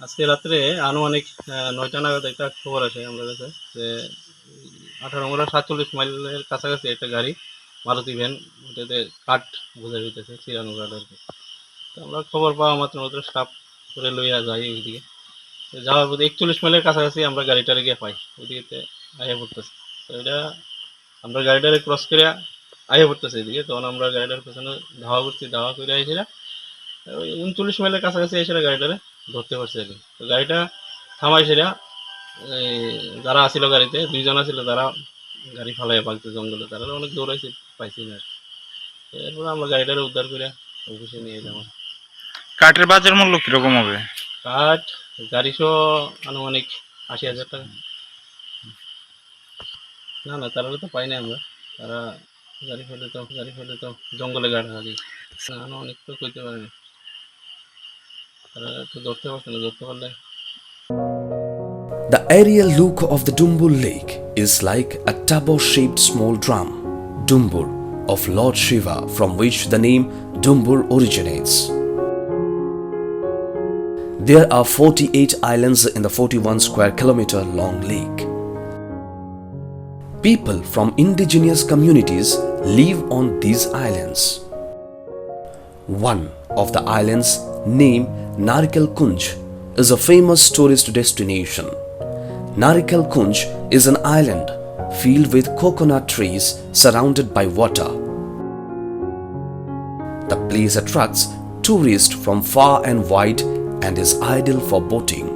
আজকে রাত্রে আনুমানিক ৯টা নাগাদ একটা খবর আসে আমার কাছে যে 1847 মাইলের কাছাকাছি একটা গাড়ি মারুতি ভ্যান ওটাতে কাঠ বোঝাই হইতেছে চিরানো কাঠ আর কি। তো আমরা খবর পাওয়া মাত্র মাত্র স্টাফ করে লইয়া যাই ওইদিকে। তো যাওয়ার পথে 41 মাইলের কাছাকাছি আমরা গাড়িটারে গিয়ে পাই ওইদিকে আইয়া পড়তেছে। তো এটা আমরা গাড়িটারে ক্রস করে আইয়া পড়তেছে এদিকে, তখন আমরা গাড়িটার পেছনে ধাওয়া করছি, ধাওয়া করে আইসিরা ওই 39 মাইলের কাছাকাছি এসে গাড়িটারে ধরতে পারছে আর কি। তো গাড়িটা থামাই সেরা যারা আসিল গাড়িতে 2 জন আছিল, তারা গাড়ি ফালাইয়া পালতে জঙ্গলে, তারা অনেক দৌড়াইছে, পাইছি না আর কি। এরপরে আমরা গাড়িটারে উদ্ধার করে অফিসে নিয়ে যাবো। কাঠের বাজার মূল্য কিরকম হবে? কাঠ গাড়ি সহ আনুমানিক 80,000 টাকা। না না, তারা তো পাই না আমরা, তারা গাড়ি ফেলে তো জঙ্গলে গাড়ি হারিয়ে আনুমানিক তো কইতে পারিনি, তারা তো ধরতে পারছে না, ধরতে পারলে। The aerial look of the Dumbur lake is like a tumbler-shaped small drum, Dumbur, of Lord Shiva, from which the name Dumbur originates. There are 48 islands in the 41 square kilometer long lake. People from indigenous communities live on these islands. One of the islands, named Narikal Kunj, is a famous tourist destination. Narikal Kunj is an island filled with coconut trees surrounded by water. The place attracts tourists from far and wide and is ideal for boating.